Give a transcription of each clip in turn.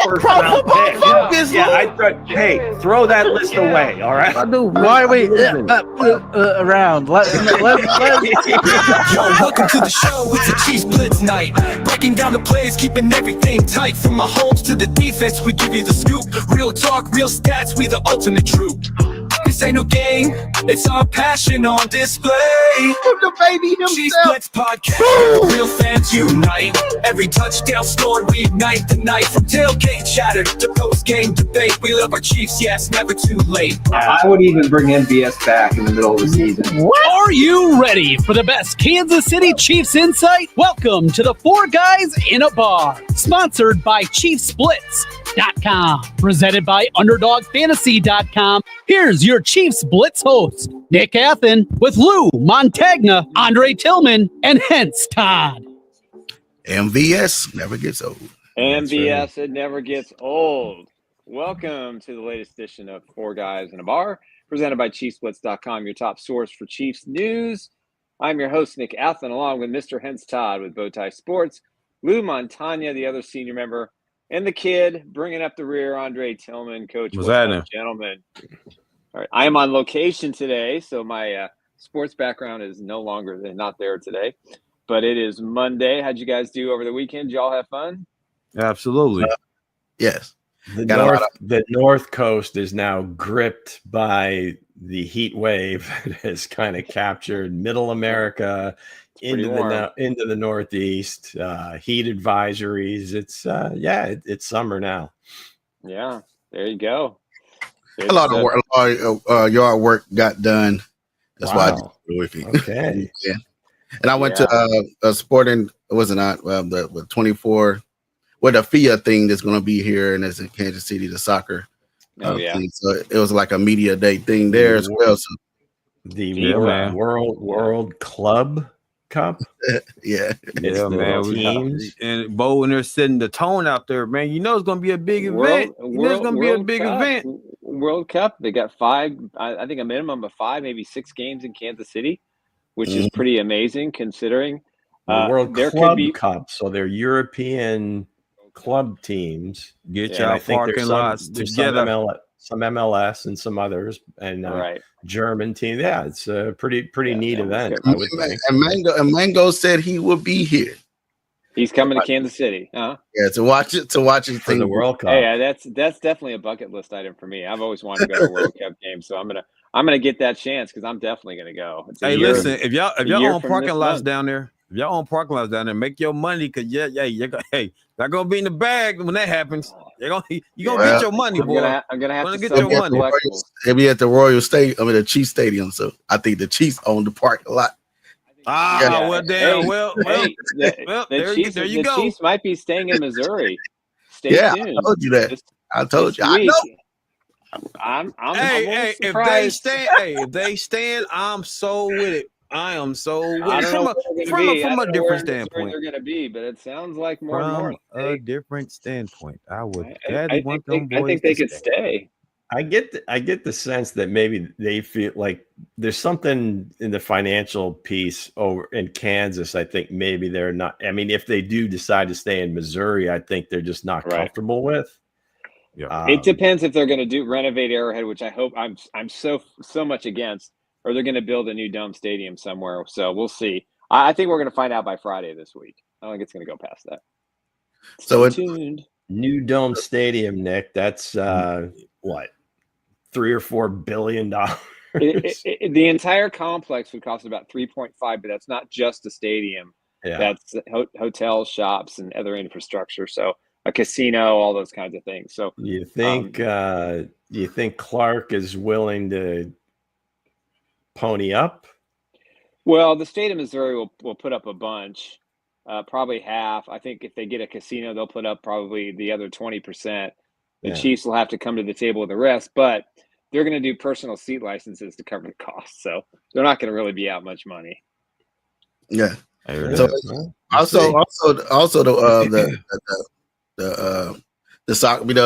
first round pick. Hey, throw that list away. All right. Why are we around? Yo, welcome to the show. It's a Chiefs Blitz night. Breaking down the plays, keeping everything tight. From my homes to the defense, we give you the scoop. Real talk, real stats, we the ultimate troop. This ain't no game, it's our passion on display. The baby himself. Chiefs Blitz podcast, real fans unite. Every touchdown scored, we ignite the night. From tailgate chatter to post-game debate, we love our Chiefs, yes, never too late. I would even bring MVS back in the middle of the season. What? Are you ready for the best Kansas City Chiefs insight? Welcome to the Four Guys in a Bar, sponsored by ChiefsBlitz.com, presented by UnderdogFantasy.com. Here's your Chiefs Blitz host, Nick Athan, with Lou Montagna, Andre Tillman, and Hense Todd. MVS never gets old. MVS, it never gets old. Welcome to the latest edition of Four Guys in a Bar, presented by ChiefsBlitz.com, your top source for Chiefs news. I'm your host, Nick Athan, along with Mr. Hense Todd with BowTie Sports, Lou Montagna, the other senior member, and the kid bringing up the rear, Andre Tillman. Coach, what's happening, gentlemen? All right, I am on location today, so my sports background is not there today. But it is Monday. How'd you guys do over the weekend? Did y'all have fun? Absolutely. Yes. The North Coast is now gripped by the heat wave that has kind of captured Middle America into the Northeast. Heat advisories. It's summer now. Yeah, there you go. A lot of work, yard work got done. That's why I did it with you. Okay. Yeah. And I went to a sporting, the 24, the FIA thing that's going to be here, and it's in Kansas City, the soccer thing. So it was like a media day thing there as well. So the World Club Cup. Yeah, man. And Bo, and they're setting the tone out there, man. You know it's going to be a big event. It's going to be a big event. World Cup. They got five, I think a minimum of 5, maybe 6 games in Kansas City, which is pretty amazing considering the World Club Cup. So they're European club teams. Get y'all parking lots together. Some MLS and some others, and German team. Yeah, it's a pretty neat event. I would think. And Mango said he will be here. He's coming to Kansas City, huh? Yeah, to watch it for the World Cup. Hey, that's definitely a bucket list item for me. I've always wanted to go to a World Cup game, so I'm gonna get that chance because I'm definitely gonna go. Hey, listen, if y'all own parking lots down there, make your money because not gonna be in the bag when that happens. You gonna get your money, boy. I'm gonna have to get your money. It'll be at the Royal Stadium. I mean, the Chiefs Stadium. So I think the Chiefs own the parking lot. Well, damn. Hey, well, there you go. The Chiefs might be staying in Missouri. Stay tuned. I told you that. I told you. I know. I'm if they stand, I'm so with it. I am so with it. From a different standpoint. They're going to be, but it sounds like more and more. From a different standpoint, I would. I think they could stay. I get the sense that maybe they feel like there's something in the financial piece over in Kansas. I think maybe they're not. I mean, if they do decide to stay in Missouri, I think they're just not comfortable with. Yeah. It depends if they're going to renovate Arrowhead, which I hope I'm so much against, or they're going to build a new dome stadium somewhere. So we'll see. I think we're going to find out by Friday this week. I don't think it's going to go past that. Stay tuned. New dome stadium, Nick. That's what, $3 or $4 billion. The entire complex would cost about 3.5, but that's not just a stadium. Yeah. That's hotels, shops, and other infrastructure. So a casino, all those kinds of things. So you think Clark is willing to pony up? Well, the state of Missouri will put up a bunch, probably half. I think if they get a casino, they'll put up probably the other 20%. The Chiefs will have to come to the table with the rest, but they're going to do personal seat licenses to cover the cost. So they're not going to really be out much money. Yeah. So also the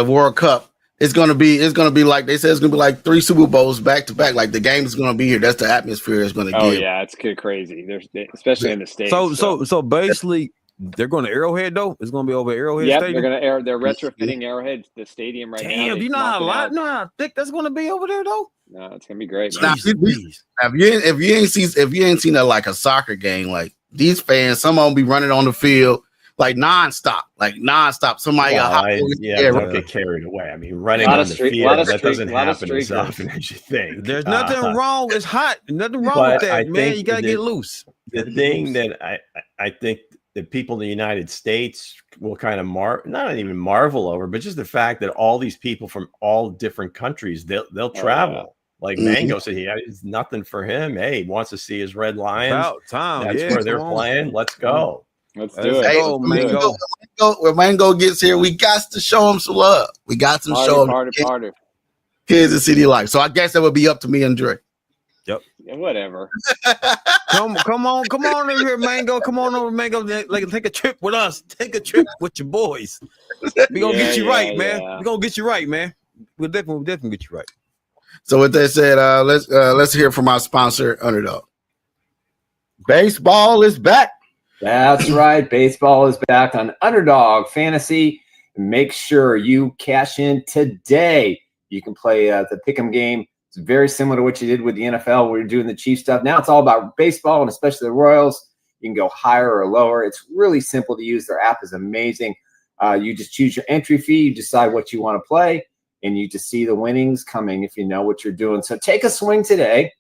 World Cup. It's gonna be like they said. It's gonna be like 3 Super Bowls back to back. Like the game is gonna be here. That's the atmosphere it's gonna give. Oh yeah, it's crazy. There's especially in the States. So basically, They're going to Arrowhead though. It's going to be over Arrowhead. Yep, Stadium? They're retrofitting Arrowhead, the stadium right now. Damn, you know how thick that's going to be over there though. No, it's gonna be great. Now, if you ain't seen like a soccer game, like these fans, some of them be running on the field like nonstop. Somebody don't get carried away. I mean, running on the field, that doesn't happen as often as you think. There's nothing wrong. It's hot. Nothing wrong with that, man. You gotta get loose. The thing that I think that people in the United States will kind of not even marvel over, but just the fact that all these people from all different countries, they'll travel. Yeah. Like Mango said, it's nothing for him. Hey, he wants to see his Red Lions. About time. That's where they're playing. Let's go. Let's do it. Hey, when Mango gets here, we got to show him some love. We got to show him Kansas City life. So I guess that would be up to me and Dre. Yep. Yeah, whatever. come on over here, Mango. Come on over, Mango. Like, take a trip with us. Take a trip with your boys. We gonna get you right, man. We gonna get you right, man. We'll definitely get you right. So with that said, let's hear from our sponsor, Underdog. Baseball is back. That's right. Baseball is back on Underdog Fantasy. Make sure you cash in today. You can play the pick'em game. It's very similar to what you did with the NFL where you're doing the Chiefs stuff. Now it's all about baseball and especially the Royals. You can go higher or lower. It's really simple to use. Their app is amazing. You just choose your entry fee. You decide what you want to play. And you just see the winnings coming if you know what you're doing. So take a swing today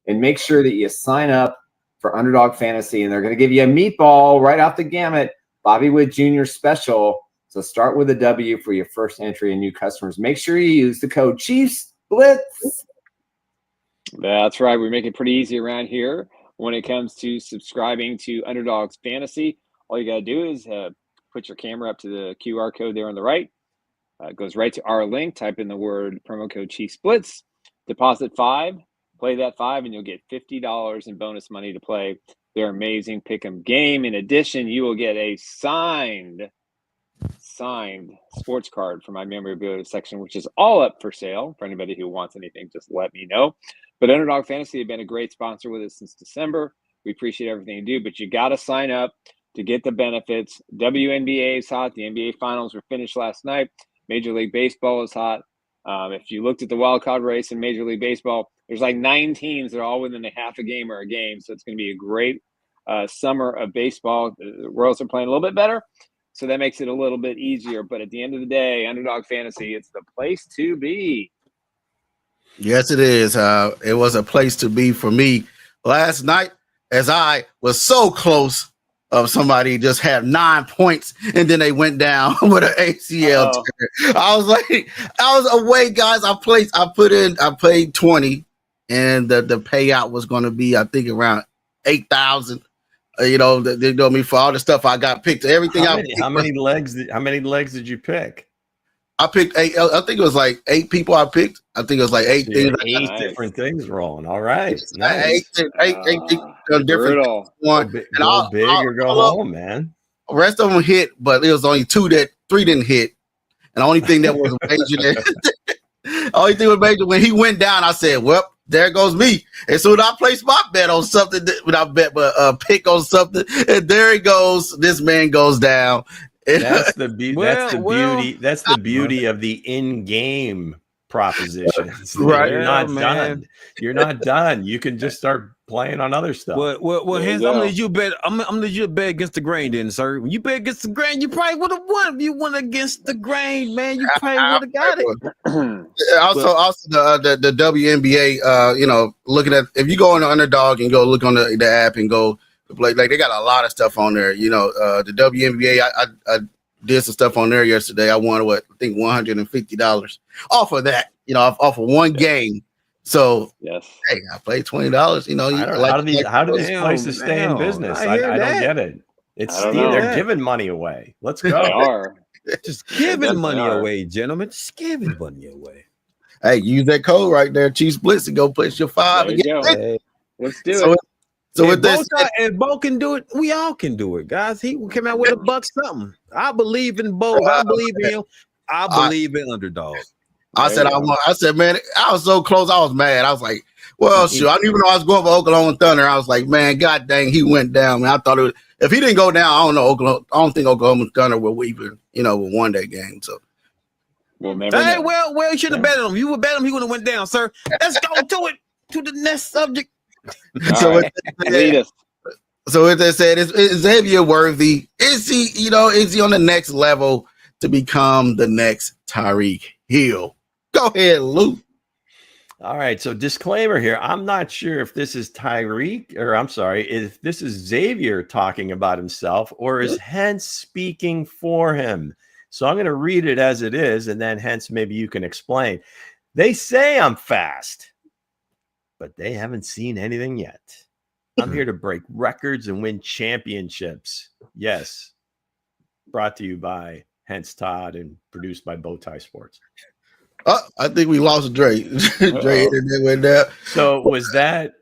and make sure that you sign up for Underdog Fantasy. And they're going to give you a meatball right off the gamut, Bobby Wood Jr. special. So start with a W for your first entry and new customers. Make sure you use the code Chiefs Blitz. That's right. We make it pretty easy around here when it comes to subscribing to Underdog's Fantasy. All you got to do is put your camera up to the QR code there on the right. It goes right to our link. Type in the word promo code Chiefs Blitz. Deposit $5. Play that $5, and you'll get $50 in bonus money to play their amazing pick'em game. In addition, you will get a signed sports card from my memorabilia section, which is all up for sale. For anybody who wants anything, just let me know. But Underdog Fantasy have been a great sponsor with us since December. We appreciate everything you do, but you got to sign up to get the benefits. WNBA is hot. The NBA Finals were finished last night. Major League Baseball is hot. If you looked at the wild card race in Major League Baseball, there's like 9 teams that are all within a half a game or a game. So it's going to be a great summer of baseball. The Royals are playing a little bit better, so that makes it a little bit easier. But at the end of the day, Underdog Fantasy, it's the place to be. Yes, it is. It was a place to be for me last night as I was so close of somebody just had 9 points and then they went down with an ACL. I was away, guys. I played 20 and the payout was going to be, I think, around 8,000. They know me for all the stuff I got picked. Everything. How many legs did you pick? I picked 8. I think it was like 8 people I picked. I think it was like 8 things. 8 different things rolling. All right. Nice. 8 different one. Go big or go home, man. The rest of them hit, but it was only 3 didn't hit. And the only thing that was major when he went down, I said, well, there goes me. And so I placed my bet on something pick on something, and there he goes. This man goes down. That's the beauty. That's the beauty of the in-game propositions. Right. You're not done. You're not done. You can just start playing on other stuff. Well, Hense, I'm gonna let you bet. I'm gonna let you bet against the grain, then, sir. When you bet against the grain, you probably would have won. If you went against the grain, man, you probably would have got it. Also, the WNBA. Looking at, if you go on the Underdog and go look on the app and go. Like they got a lot of stuff on there. The WNBA, I did some stuff on there yesterday. I won I think $150 off of that, off of one game. So yes, hey, I played $20. How do these places stay in business? I don't get it. They're giving money away. Let's go. They are just giving money away, gentlemen. Just giving money away. Hey, use that code right there, Chiefs Blitz, and go place your $5. There you go. Hey, let's do it. So with this, if Bo can do it, we all can do it, guys. He came out with $1 something. I believe in Bo. I believe in him. I believe in Underdog. I said, man, I was so close. I was mad. I was like, well, sure. I didn't even know I was going for Oklahoma Thunder. I was like, man, God dang, he went down. Man, I thought if he didn't go down, I don't know. I don't think Oklahoma Thunder will even, will won that game. So we'll never know. Well, you should have betted him. You would bet him, he would have went down, sir. Let's go to the next subject. Right. Lead us. So as I said, is Xavier Worthy? Is he on the next level to become the next Tyreek Hill? Go ahead, Lou. All right. So disclaimer here. I'm not sure if this is Tyreek, or I'm sorry, if this is Xavier talking about himself, or is Hense speaking for him. So I'm going to read it as it is, and then Hense, maybe you can explain. They say I'm fast, but they haven't seen anything yet. I'm here to break records and win championships. Yes. Brought to you by Hense Todd and produced by BowTie Sports. I think we lost Dre. Dre internet went down. So was that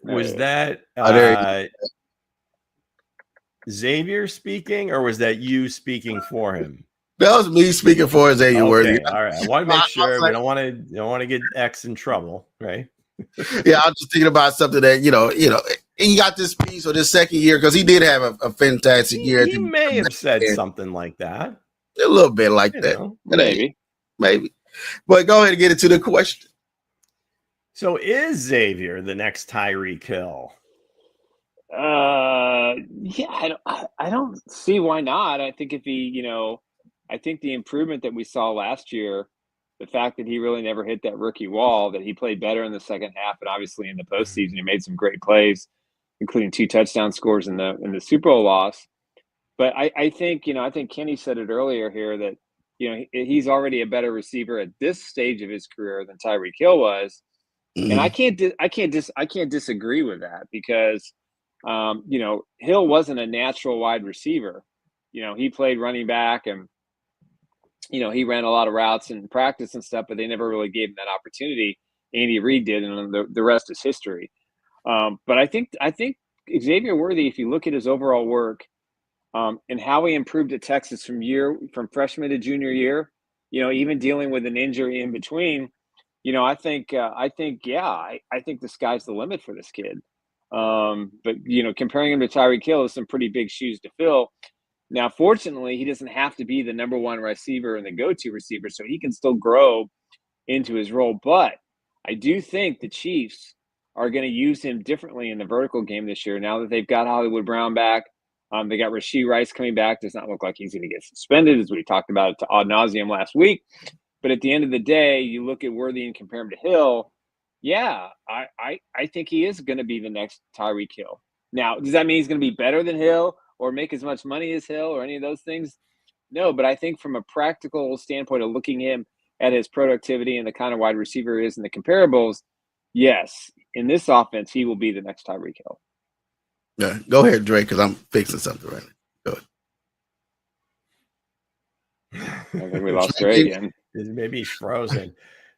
Xavier speking, or was that you speaking for him? That was me speaking for Xavier Worthy. All right. I want to make sure we don't want to get X in trouble, right? Yeah, I was just thinking about something that and he got this piece or this second year because he did have a fantastic year. He may have said something like that. A little bit like that. Maybe. But go ahead and get into the question. So is Xavier the next Tyreek Hill? Yeah, I don't see why not. I think if he, I think the improvement that we saw last year, the fact that he really never hit that rookie wall, that he played better in the second half, and obviously in the postseason, he made some great plays, including 2 touchdown scores in the Super Bowl loss. But I think, I think Kenny said it earlier here that, he's already a better receiver at this stage of his career than Tyreek Hill was. Mm-hmm. And I can't disagree with that because, Hill wasn't a natural wide receiver. He played running back and, he ran a lot of routes in practice and stuff, but they never really gave him that opportunity. Andy Reid did, and the rest is history. But I think Xavier Worthy, if you look at his overall work, and how he improved at Texas from freshman to junior year, even dealing with an injury in between, I think the sky's the limit for this kid. But comparing him to Tyreek Hill is some pretty big shoes to fill. Now, fortunately, he doesn't have to be the number one receiver and the go-to receiver, so he can still grow into his role. But I do think the Chiefs are going to use him differently in the vertical game this year. Now that they've got Hollywood Brown back, they got Rashee Rice coming back. Does not look like he's going to get suspended, as we talked about it ad nauseum last week. But at the end of the day, you look at Worthy and compare him to Hill. Yeah, I think he is going to be the next Tyreek Hill. Now, does that mean he's going to be better than Hill or make as much money as Hill or any of those things? No, but I think from a practical standpoint of looking at his productivity and the kind of wide receiver he is in the comparables, yes, in this offense, he will be the next Tyreek Hill. Yeah, go ahead, Drake, because I'm fixing something right now. Go ahead. I think we lost Drake again. Maybe he's frozen.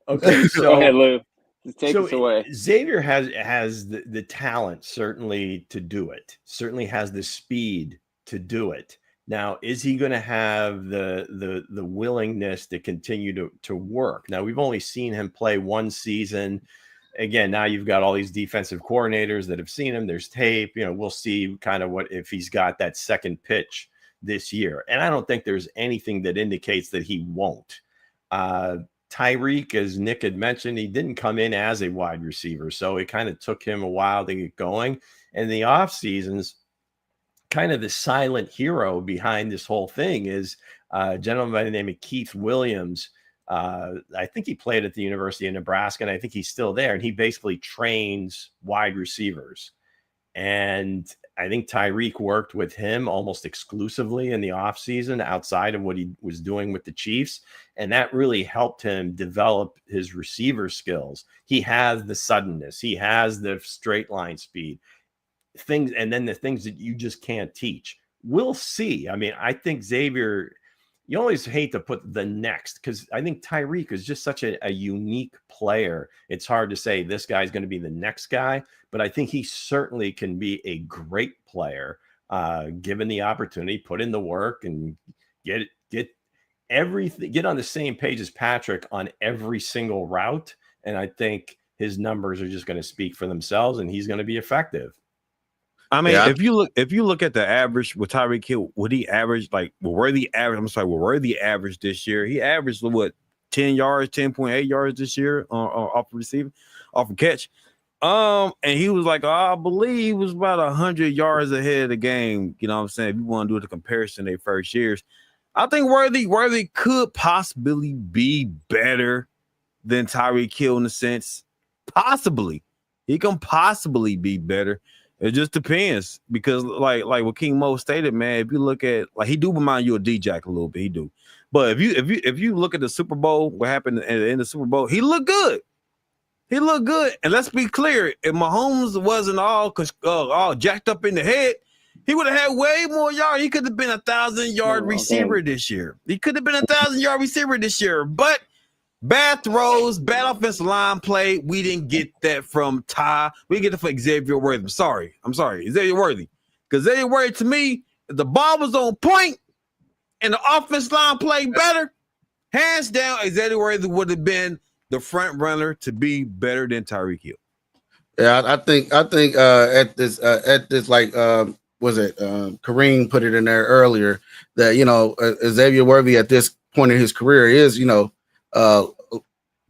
Okay, so go ahead, Lou. Just take us away. Xavier has the talent, certainly, to do it. Certainly has the speed to do it. Now, is he going to have the willingness to continue to work? Now, we've only seen him play one season. Again, now you've got all these defensive coordinators that have seen him. There's tape. We'll see kind of what if he's got that second pitch this year. And I don't think there's anything that indicates that he won't. Tyreek, as Nick had mentioned, he didn't come in as a wide receiver, so it kind of took him a while to get going. And the off seasons, kind of the silent hero behind this whole thing is a gentleman by the name of Keith Williams. I think he played at the University of Nebraska, and I think he's still there. And he basically trains wide receivers. And I think Tyreek worked with him almost exclusively in the offseason outside of what he was doing with the Chiefs. And that really helped him develop his receiver skills. He has the suddenness. He has the straight line speed. And then the things that you just can't teach. We'll see. I mean, I think Xavier, you always hate to put the next because I think Tyreek is just such a unique player. It's hard to say this guy's going to be the next guy, but I think he certainly can be a great player given the opportunity, put in the work and get everything, get on the same page as Patrick on every single route. And I think his numbers are just going to speak for themselves and he's going to be effective. I mean, if you look at the average with Tyreek Hill, would he average Worthy average this year? He averaged what 10 yards, 10.8 yards this year off receiving, off a catch. And he was I believe he was about 100 yards ahead of the game. You know what I'm saying? If you want to do the comparison their first years, I think Worthy could possibly be better than Tyreek Hill in a sense. Possibly. He can possibly be better. It just depends because like what King Mo stated, man, if you look at he do remind you of D-Jack a little bit, he do. But if you look at the Super Bowl, what happened in the Super Bowl, he looked good. He looked good. And let's be clear, if Mahomes wasn't all jacked up in the head, he would have had way more yards. He could have been 1,000-yard receiver this year. He could have been 1,000-yard receiver this year. But bad throws, bad offensive line play. We didn't get that from Ty. We get it from Xavier Worthy. I'm sorry, Xavier Worthy. Because Xavier Worthy, to me, if the ball was on point and the offensive line played better, hands down, Xavier Worthy would have been the front runner to be better than Tyreek Hill. Yeah, I think at this Kareem put it in there earlier that Xavier Worthy at this point in his career is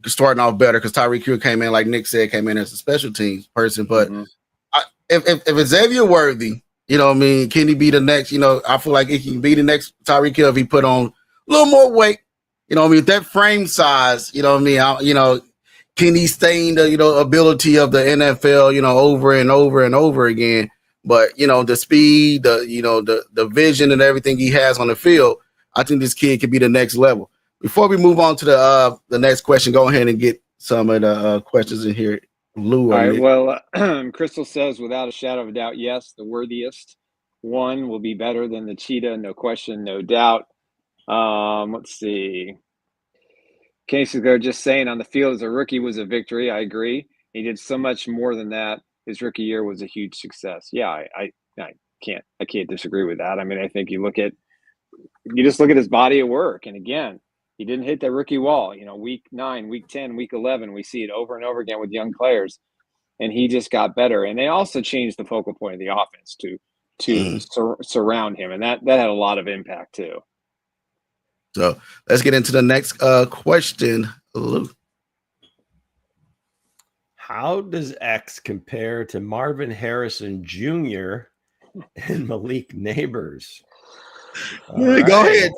starting off better because Tyreek Hill came in, like Nick said, came in as a special teams person. But if Xavier Worthy, can he be the next? I feel like he can be the next Tyreek Hill if he put on a little more weight. That frame size, can he sustain the, ability of the NFL, over and over and over again? But, the speed, the vision and everything he has on the field, I think this kid could be the next level. Before we move on to the next question, go ahead and get some of the questions in here. Lou. All right. Well, Crystal says, without a shadow of a doubt, yes, the worthiest one will be better than the Cheetah. No question, no doubt. Let's see. Casey, they're just saying on the field as a rookie was a victory. I agree. He did so much more than that. His rookie year was a huge success. Yeah, I can't disagree with that. I mean, I think you just look at his body of work, and again, he didn't hit that rookie wall. Week 9, week 10, week 11, we see it over and over again with young players, and he just got better. And they also changed the focal point of the offense to surround him, and that had a lot of impact too. So let's get into the next question, Lou. How does X compare to Marvin Harrison Jr. and Malik Neighbors? Go ahead.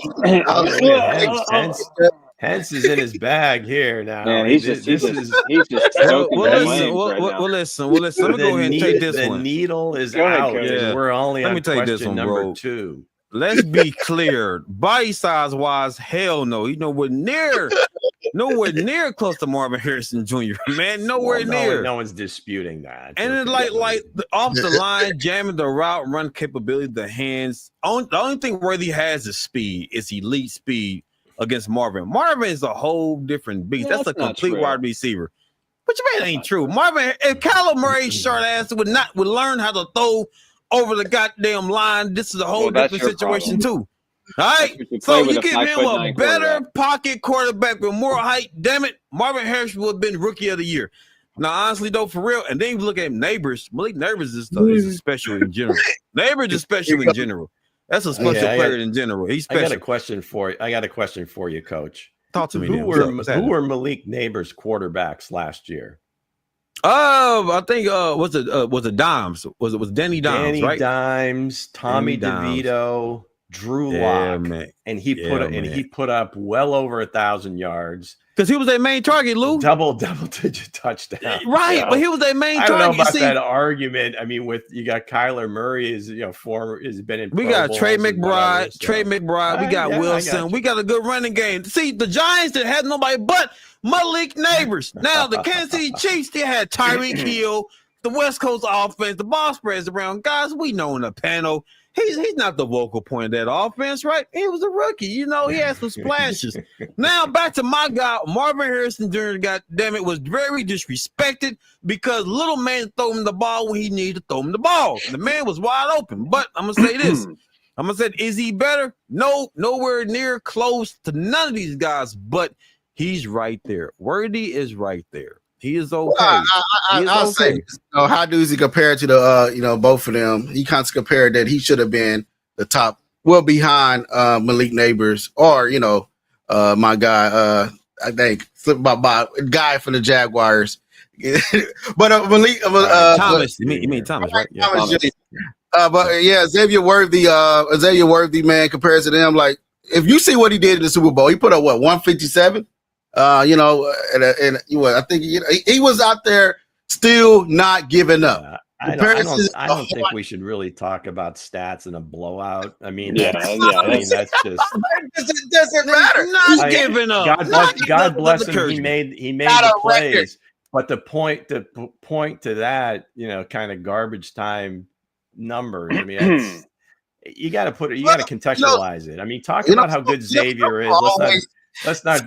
Hense is in his bag here now. Man, he's just listen. Let me go ahead and take this one. The needle is out. Yeah. We're only on question number 2. Let's be clear. Body size wise, hell no. He's nowhere near close to Marvin Harrison Jr. Man, nowhere near. No one's disputing that. And then like off the line, jamming the route run capability, the hands. The only thing Worthy has is speed. It's elite speed against Marvin. Marvin is a whole different beast. That's a complete wide receiver. But you mean it ain't true. Marvin, if Kyler Murray's short ass would learn how to throw over the goddamn line, this is a whole different situation too. All right, so you give him a better pocket quarterback with more height. Damn it, Marvin Harrison would have been rookie of the year. Now, honestly, though, for real, and then you look at Neighbors. Malik Neighbors is special in general. Neighbors is special in general. That's a special player in general. He's special. I got a question for you, Coach. Talk to me. Who were Malik Neighbors' quarterbacks last year? I think was it Dimes? Was Danny Dimes? Danny right? Dimes, Tommy DeVito, Drew Lock, and he put up well over 1,000 yards because he was their main target. Lou, double-digit touchdown, right? But he was their main target. I don't know about that argument. I mean, you got Kyler Murray has been in. We got Trey McBride. We got Wilson. We got a good running game. See, the Giants that had nobody but Malik Neighbors. Now the Kansas City Chiefs, they had Tyreek Hill, the West Coast offense, the ball spreads around. Guys, we know in the panel, he's not the vocal point of that offense, right? He was a rookie. He had some splashes. Now back to my guy, Marvin Harrison Jr., goddamn it, was very disrespected because little man threw him the ball when he needed to throw him the ball. The man was wide open. But I'm going to say this. I'm going to say, is he better? No, nowhere near close to none of these guys, but he's right there. Worthy is right there. He is okay. I'll say, how does he compare to the both of them? He kind of compared that he should have been the top, behind Malik Neighbors or my guy. I think by guy from the Jaguars. But Malik Thomas. You mean Thomas, right? Yeah. Thomas. But yeah, Xavier Worthy, man, compared to them, like if you see what he did in the Super Bowl, he put up 157. And I think he was out there still not giving up. I don't think we should really talk about stats in a blowout. I mean, that's just it doesn't matter. Not giving up. God bless him. He made the plays, but the point to that, kind of garbage time numbers. I mean, you got to contextualize it. I mean, talk about how good Xavier is. Let's not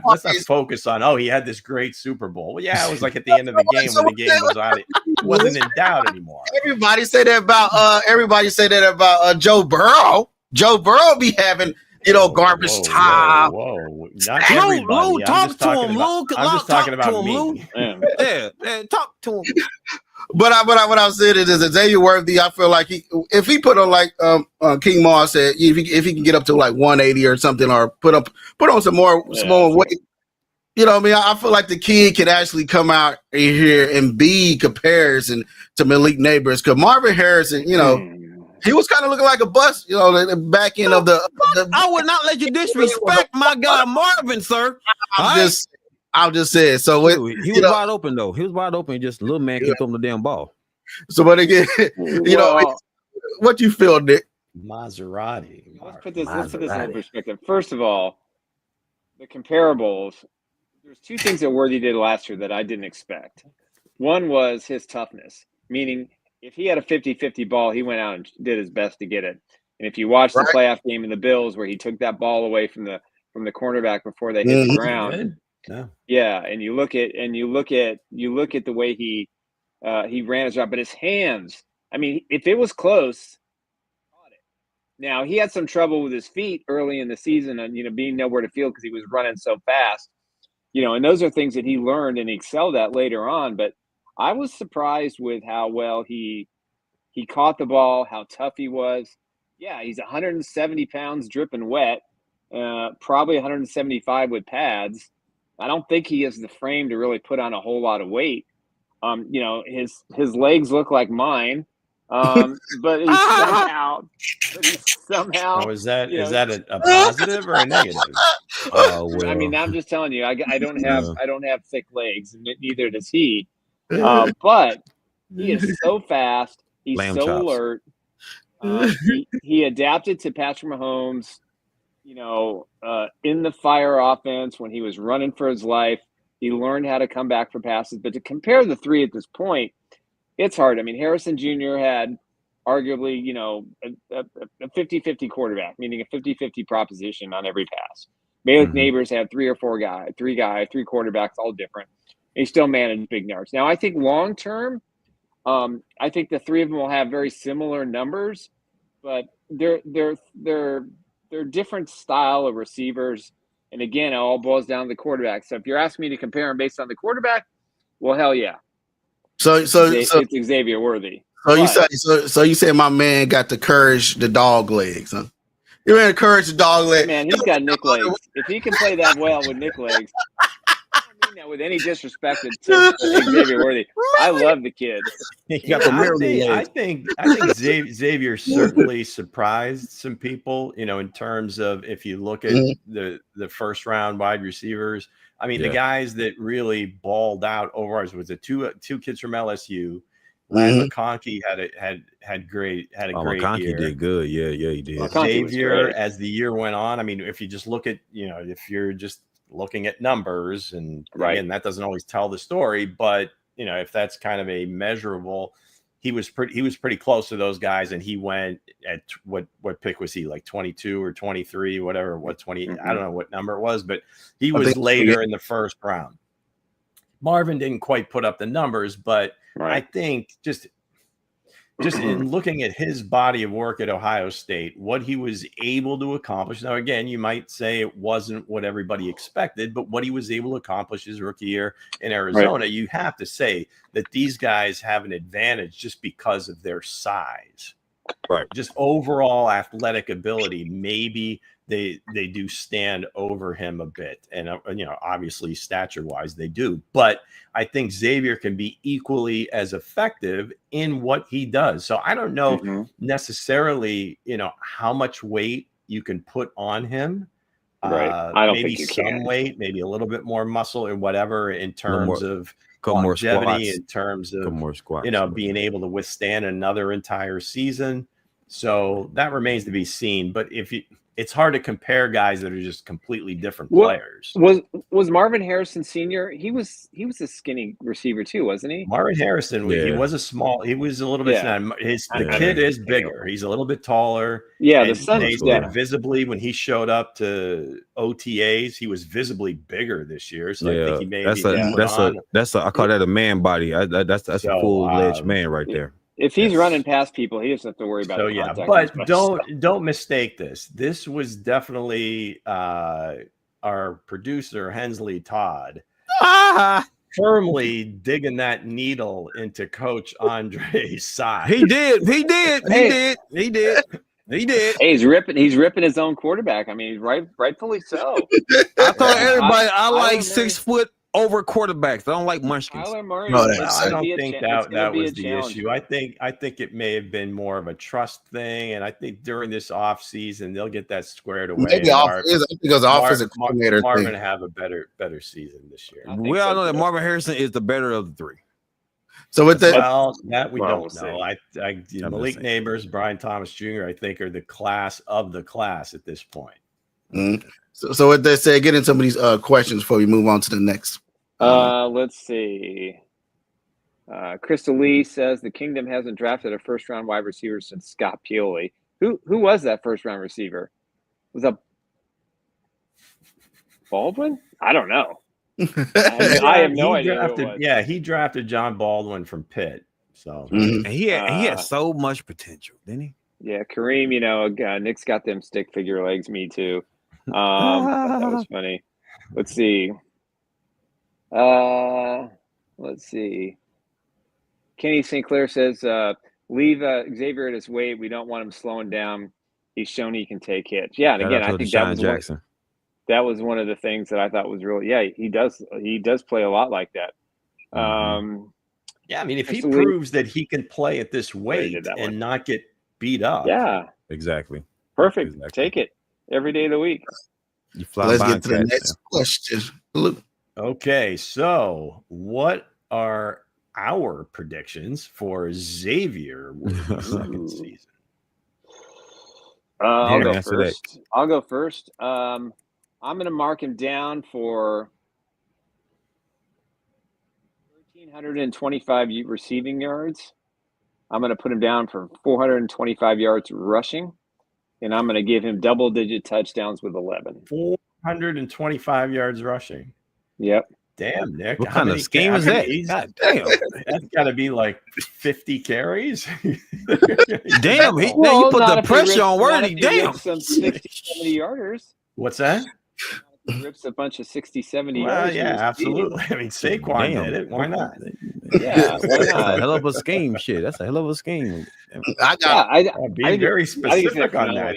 focus on he had this great Super Bowl. Well, yeah, it was like at the end of the game when the game was on. It wasn't in doubt anymore. Everybody say that about Joe Burrow. Joe Burrow be having garbage time. Not everybody. Lou, talk to him. I'm just talking about me. Yeah, talk to him. But what I'm saying is Xavier Worthy. I feel like if he put on like King Moss said, if he can get up to like 180 or something, or put on some more weight, I mean, I feel like the kid can actually come out here and be comparison to Malik Neighbors, because Marvin Harrison, he was kind of looking like a bust, the back end of the. I would not let you disrespect my guy Marvin, sir. I'm just saying. So he was wide open though. He was wide open. Just little man can throw him the damn ball. So, but again, what you feel, Nick? Maserati. Let's put this in perspective. First of all, the comparables. There's two things that Worthy did last year that I didn't expect. One was his toughness, meaning if he had a 50-50 ball, he went out and did his best to get it. And if you watch the playoff game in the Bills where he took that ball away from the cornerback before they hit the ground. Yeah, and you look at the way he ran his route, but his hands. I mean, if it was close, caught it. Now he had some trouble with his feet early in the season, and being nowhere to field because he was running so fast. And those are things that he learned and excelled at later on. But I was surprised with how well he caught the ball, how tough he was. Yeah, he's 170 pounds dripping wet, probably 175 with pads. I don't think he has the frame to really put on a whole lot of weight. His legs look like mine, but he's somehow. Oh, is that a positive or a negative? Oh, well. I mean, I'm just telling you, I don't have thick legs, and neither does he. But he is so fast. He's alert. He adapted to Patrick Mahomes. In the fire offense when he was running for his life, he learned how to come back for passes. But to compare the three at this point, it's hard. I mean, Harrison Jr. had arguably, a 50-50 quarterback, meaning a 50-50 proposition on every pass. Malik Neighbors had three quarterbacks, all different. And he still managed big yards. Now, I think long term, I think the three of them will have very similar numbers, but they're different style of receivers. And again, it all boils down to the quarterback. So if you're asking me to compare them based on the quarterback, well, hell yeah. So it's Xavier Worthy. So you say my man got the courage, the dog legs, huh? You ran the courage, the dog legs. Man, he's got Nick legs. If he can play that well with Nick legs, I don't mean that with any disrespect to Xavier Worthy. I love the kid. I think Xavier certainly surprised some people, in terms of if you look at the first round wide receivers. I mean, the guys that really balled out over us was the two kids from LSU. McConkey had a great year. Did good. Yeah, he did. Xavier, as the year went on, I mean, if you just look at, if you're just looking at numbers, and again, that doesn't always tell the story, but if that's kind of a measurable, he was pretty close to those guys, and he went at what pick was he, like 22 or 23, whatever, 20, I don't know what number it was, but he was later in the first round. Marvin didn't quite put up the numbers, but I think just just in looking at his body of work at Ohio State, what he was able to accomplish. Now, again, you might say it wasn't what everybody expected, but what he was able to accomplish his rookie year in Arizona, you have to say that these guys have an advantage just because of their size. Right. Just overall athletic ability. Maybe they do stand over him a bit. And, obviously stature-wise they do. But I think Xavier can be equally as effective in what he does. So I don't know necessarily, how much weight you can put on him. Right. I don't maybe think you some can. weight, maybe a little bit more muscle or whatever in terms of longevity, in terms of being able to withstand another entire season. So that remains to be seen. But it's hard to compare guys that are just completely different players. Was Marvin Harrison Sr.? He was a skinny receiver too, wasn't he? Marvin Harrison, he was he was a little bit. The kid is bigger. He's a little bit taller. Yeah, and the son they said visibly when he showed up to OTAs, he was visibly bigger this year. So I think he may I call that a man body. That's a full-fledged man right there. If he's running past people, he doesn't have to worry about it. So but don't mistake this. This was definitely our producer Hense Todd firmly digging that needle into Coach Andre's side. He did. Hey, he's ripping his own quarterback. I mean, rightfully so. I told everybody I like 6 foot over quarterbacks. I don't like munchkins. I don't think that was the issue. I think it may have been more of a trust thing, and I think during this off season they'll get that squared away. Maybe because the offensive coordinator Marvin have a better season this year. We all know that Marvin Harrison is the better of the three. So with that, that we don't know. Malik Neighbors, Brian Thomas Jr., I think are the class of the class at this point. Mm-hmm. So what they say, get into some of these questions before we move on to the next. Let's see. Crystal Lee says the Kingdom hasn't drafted a first-round wide receiver since Scott Pioli. Who was that first-round receiver? Was that Baldwin? I don't know. I have no idea. He drafted John Baldwin from Pitt. So and he had so much potential, didn't he? Yeah, Kareem. Nick's got them stick figure legs. Me too. That was funny. Let's see. Kenny St. Clair says, leave Xavier at his weight. We don't want him slowing down. He's shown he can take hits. Yeah, and again, I think that was one of the things that I thought was really, he does play a lot like that. I mean, if he proves that he can play at this weight and not get beat up. Yeah. Exactly. Perfect. Exactly. Take it every day of the week. Let's get to the next question. Luke. Okay, so what are our predictions for Xavier second season? I'll go first. I'm going to mark him down for 1,325 receiving yards. I'm going to put him down for 425 yards rushing, and I'm going to give him double-digit touchdowns with 11. 425 yards rushing. Yep. Damn, Nick. What kind of scheme is that? God damn. That's got to be like 50 carries. Damn. You put the pressure on Worthy. Damn. Some 60, 70 yarders. What's that? He rips a bunch of 60, 70 well, yards. Yeah, absolutely. I mean, Saquon did it. Why not? Yeah, why not? That's a hell of a scheme. Shit, that's a hell of a scheme. Being very specific on that.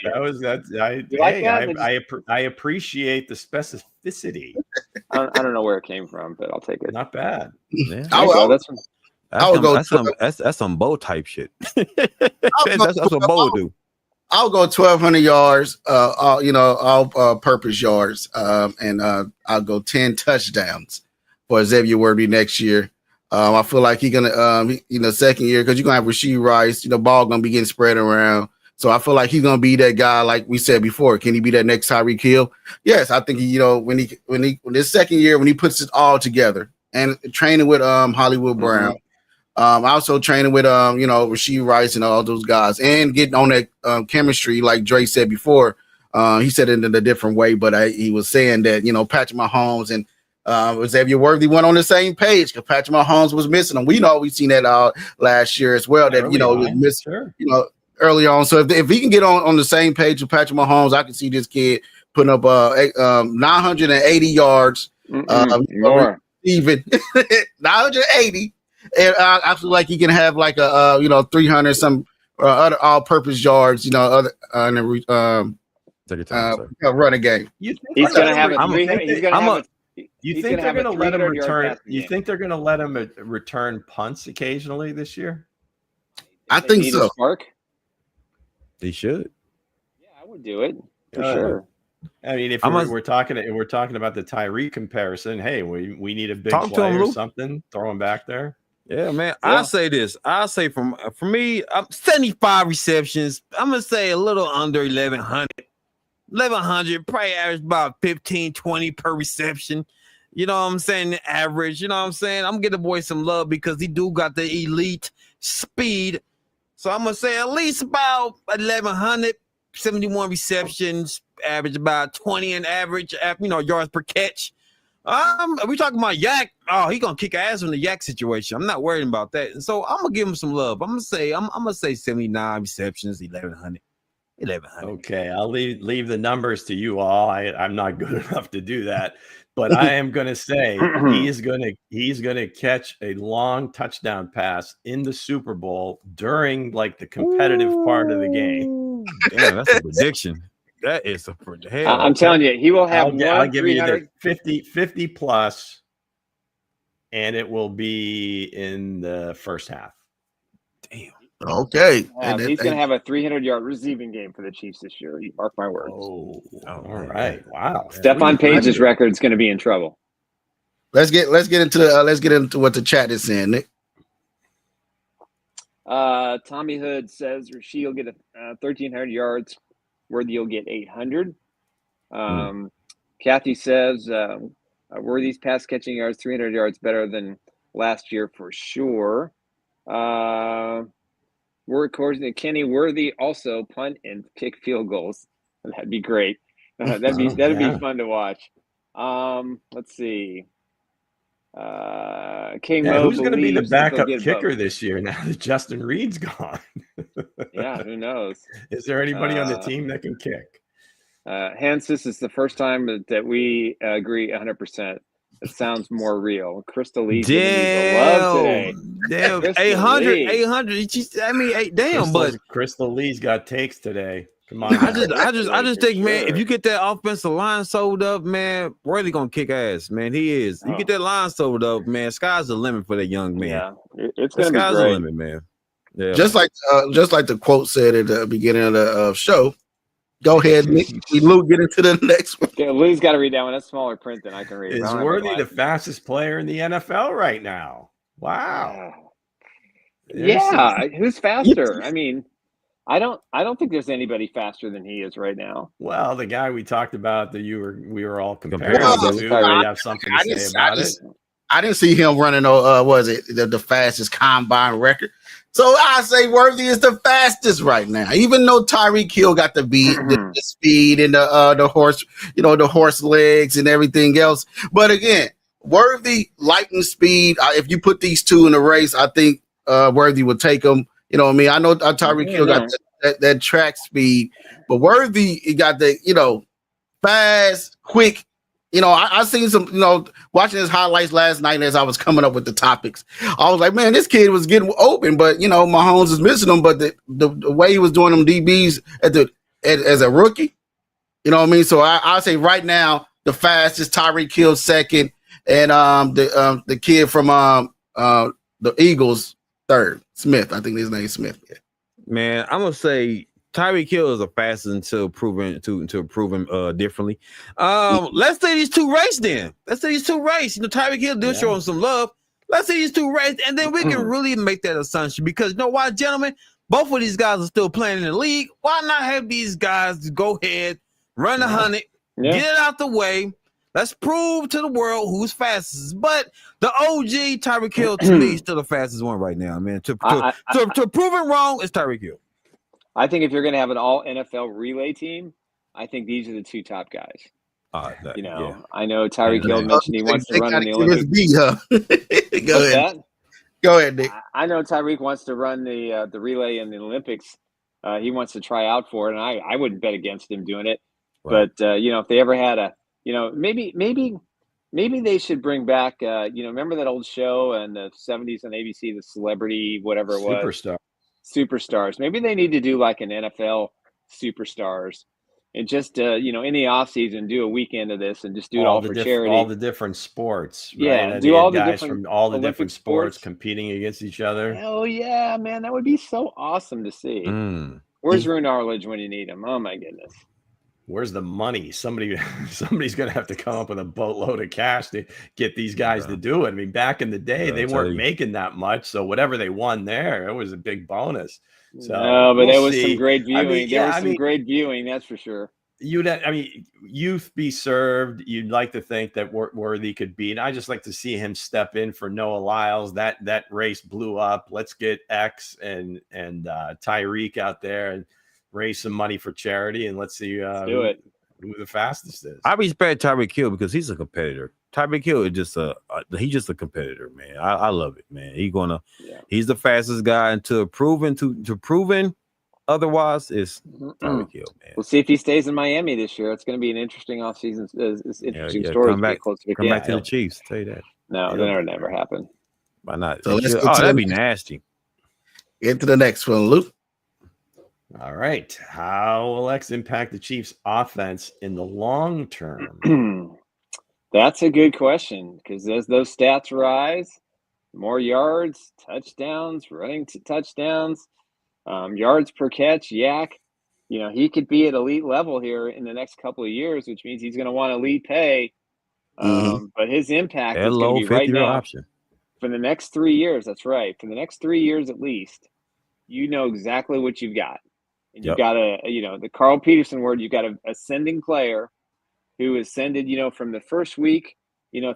I appreciate the specificity. I don't know where it came from, but I'll take it. Not bad. Yeah. That's some Bow type shit. That's what Bow do. I'll go 1,200 yards, all purpose yards, and I'll go 10 touchdowns for Xavier Worthy next year. I feel like he's gonna, second year, because you're gonna have Rashee Rice, ball gonna be getting spread around. So I feel like he's gonna be that guy, like we said before. Can he be that next Tyreek Hill? Yes, I think when this second year, when he puts it all together and training with Hollywood Brown. Also training with Rashee Rice and all those guys, and getting on that chemistry, like Dre said before. He said it in a different way, but he was saying that Patrick Mahomes and Xavier Worthy went on the same page because Patrick Mahomes was missing him. We've seen that last year as well. That he was missing, early on. So if he can get on the same page with Patrick Mahomes, I can see this kid putting up 980 yards. More. Even 980, and I feel like he can have like a 300 some other all-purpose yards. Other running game. He's going to have a. You think they're going to let him return? You think they're going to let him return punts occasionally this year? I think so. They should. Yeah, I would do it for sure. I mean, if we're talking about the Tyreek comparison, hey, we need a big play or something. Throw him back there. Yeah, man. Yeah. I'll say this. I'll say for me, 75 receptions. I'm gonna say a little under 1,100. 1,100, probably average about 15, 20 per reception. You know what I'm saying? The average. You know what I'm saying? I'm gonna give the boy some love because he do got the elite speed. So I'm gonna say at least about 1,100, 71 receptions. Average about 20 in average, yards per catch. We talking about Yak. Oh, he gonna kick ass in the Yak situation. I'm not worried about that. And so I'm gonna give him some love. I'm gonna say 79 receptions, 1,100. Okay, I'll leave the numbers to you all. I'm not good enough to do that, but I am gonna say he's gonna catch a long touchdown pass in the Super Bowl during like the competitive part of the game. Damn, that's a prediction. That is a hell. I'm telling you, he will have. I'll give you the 50 plus, and it will be in the first half. Damn. Okay. He's going to have a 300-yard receiving game for the Chiefs this year. You mark my words. Oh, all right. Wow. Stephon Page's record is going to be in trouble. Let's get into what the chat is saying, Nick. Tommy Hood says Rasheed will get 1,300 yards. Worthy will get 800. Kathy says Worthy's pass catching yards, 300 yards better than last year for sure. Kenny Worthy also punt and kick field goals. That'd be great. That'd be fun to watch. Let's see. Who's going to be the backup kicker this year now that Justin Reed's gone? Yeah, who knows? Is there anybody on the team that can kick? Hense, this is the first time that we agree 100%. It sounds more real. Crystal Lee's love today. Damn, 800. But Crystal Lee's got takes today. Come on. I just think, man, if you get that offensive line sold up, man, Worthy gonna kick ass, man. He is. You get that line sold up, man. Sky's the limit for that young man. Yeah, it's gonna be sky's great. The limit, man. Yeah. Just like the quote said at the beginning of the show. Go ahead, Nick. Lou, get into the next one. Yeah, Lou's got to read that one. That's smaller print than I can read. Is Worthy the fastest player in the NFL right now? Wow. Yeah, who's faster? I mean, I don't think there's anybody faster than he is right now. Well, the guy we talked about that we were all comparing to, we have something to say about it. I didn't see him running the fastest combine record. So I say Worthy is the fastest right now, even though Tyreek Hill got the speed and the horse, the horse legs and everything else. But again, Worthy lightning speed. If you put these two in a race, I think Worthy would take them. You know what I mean? I know Tyreek Hill got that track speed, but Worthy, he got the fast, quick. I seen some, watching his highlights last night as I was coming up with the topics. I was like, man, this kid was getting open, but Mahomes is missing him. But the way he was doing them DBs as a rookie, you know what I mean. So I say right now the fastest Tyreek Hill second, and the kid from the Eagles third, Smith. I think his name's Smith. Yeah. Man, I'm gonna say Tyreek Hill is a fastest until proven differently. Let's say these two race then. Tyreek Hill did show him some love. Let's say these two race, and then we can really make that assumption because you know why, gentlemen? Both of these guys are still playing in the league. Why not have these guys go ahead, run 100, get it out the way? Let's prove to the world who's fastest. But the OG Tyreek Hill to me is still the fastest one right now, man. To prove it wrong, it's Tyreek Hill. I think if you're going to have an all NFL relay team, I think these are the two top guys. I know Tyreek Hill mentioned he wants to run in the Olympics. Go ahead. Go ahead, Nick. I know Tyreek wants to run the relay in the Olympics. He wants to try out for it, and I wouldn't bet against him doing it. Right. But if they ever had maybe they should bring back remember that old show in the 70s on ABC, the Celebrity whatever it was, Superstars. Maybe they need to do like an NFL Superstars. And just in the off season, do a weekend of this and just do it all for charity. All the different sports, right? Yeah, do all the guys different from all the Olympic different sports competing against each other. Hell yeah, man, that would be so awesome to see. Where's Rune Arledge when you need him? Oh my goodness. Where's the money? Somebody's going to have to come up with a boatload of cash to get these guys to do it. I mean, back in the day, they weren't making that much, so whatever they won there, it was a big bonus. So, no, but there was some great viewing. There was some great viewing, that's for sure. Youth be served. You'd like to think that Worthy could beat. I just like to see him step in for Noah Lyles. That race blew up. Let's get X and Tyreek out there and raise some money for charity, and let's see who the fastest is. I respect Tyreek Hill because he's a competitor. Tyreek Hill is just he's just a competitor, man. I love it, man. He's the fastest guy until proven otherwise is Tyreek Hill, man. We'll see if he stays in Miami this year. It's going to be an interesting offseason. It's interesting story. Come back to the Chiefs. Tell you that. No, that'll never happen. Why not? So that'd be nasty. Get to the next one, Luke. All right. How will X impact the Chiefs' offense in the long term? That's a good question because as those stats rise, more yards, touchdowns, running touchdowns, yards per catch, Yak, he could be at elite level here in the next couple of years, which means he's going to want elite pay. But his impact is going to be right now option for the next 3 years. That's right. For the next 3 years at least, you know exactly what you've got. And you've got the Carl Peterson word, you've got an ascending player who ascended, from the first week,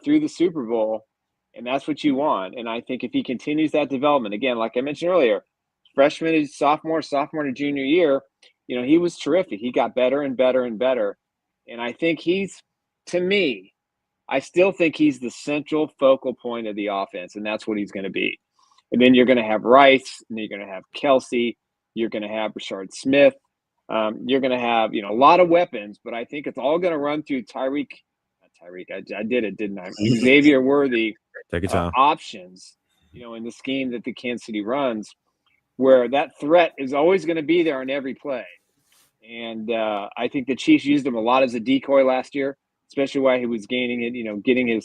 through the Super Bowl. And that's what you want. And I think if he continues that development, again, like I mentioned earlier, freshman to sophomore to junior year, he was terrific. He got better and better and better. And I think I still think he's the central focal point of the offense, and that's what he's going to be. And then you're going to have Rice, and you're going to have Kelsey, you're going to have Rashard Smith. You're going to have, a lot of weapons, but I think it's all going to run through Tyreek. I did it, didn't I? Xavier Worthy options, in the scheme that the Kansas City runs, where that threat is always going to be there on every play. And I think the Chiefs used him a lot as a decoy last year, especially while he was gaining it, getting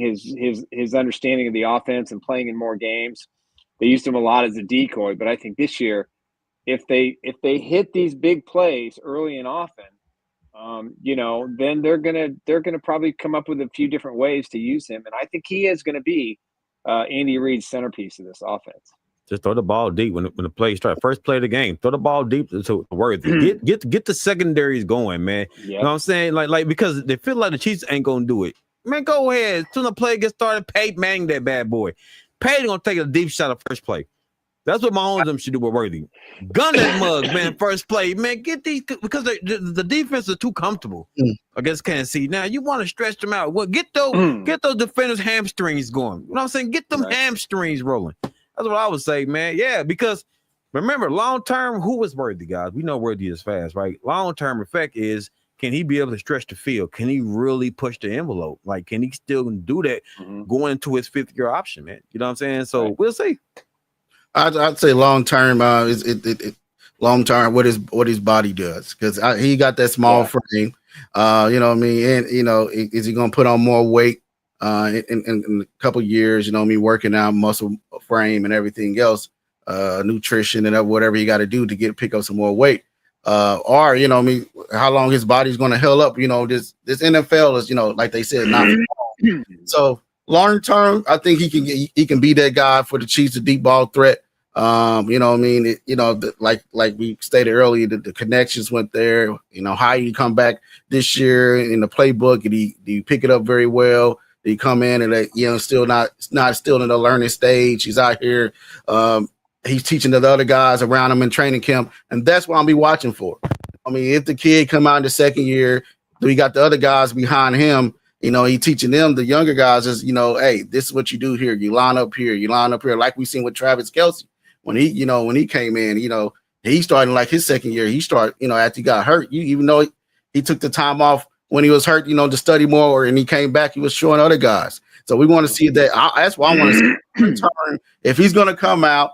his understanding of the offense and playing in more games. They used him a lot as a decoy, but I think this year, if they hit these big plays early and often, then they're gonna probably come up with a few different ways to use him, and I think he is going to be Andy Reid's centerpiece of this offense. Just throw the ball deep when the play starts. First play of the game, throw the ball deep to Worthy. Get the secondaries going, man. Yep. You know what I'm saying? Like because they feel like the Chiefs ain't gonna do it. Man, go ahead. As soon as the play gets started, Peyton Manning that bad boy. Peyton gonna take a deep shot of first play. That's what Mahomes should do with Worthy. Gun that mug, man. First play, man. Get these because the defense is too comfortable against Kansas City. Now you want to stretch them out. Well, get those defenders' hamstrings going. You know what I'm saying? Get them hamstrings rolling. That's what I would say, man. Yeah, because remember, long term, who is Worthy, guys? We know Worthy is fast, right? Long term effect is, can he be able to stretch the field? Can he really push the envelope? Like, can he still do that going into his fifth-year option, man? You know what I'm saying? So we'll see. I'd say long term, long term what his body does, because he got that small frame. You know what I mean? And is he gonna put on more weight in a couple years? You know what I mean? Working out muscle frame and everything else, nutrition and whatever you got to do to pick up some more weight. Or you know what I mean, how long his body's gonna heal up. This NFL is like they said, not so. Long term, I think he can be that guy for the Chiefs, a deep ball threat. You know what I mean? Like we stated earlier, the connections went there. How you come back this year in the playbook? Do you pick it up very well? Do you come in and still not still in the learning stage? He's out here. He's teaching the other guys around him in training camp, and that's what I'll be watching for. I mean, if the kid come out in the second year, we got the other guys behind him. You know, he teaching them, the younger guys, is, you know, hey, this is what you do here. You line up here. You line up here. Like we seen with Travis Kelce when he came in. You know, he started like his second year. He started, you know, after he got hurt. Even though he took the time off when he was hurt, you know, to study more, and he came back, he was showing other guys. So we want to see that. That's why I want to see return. If he's going to come out,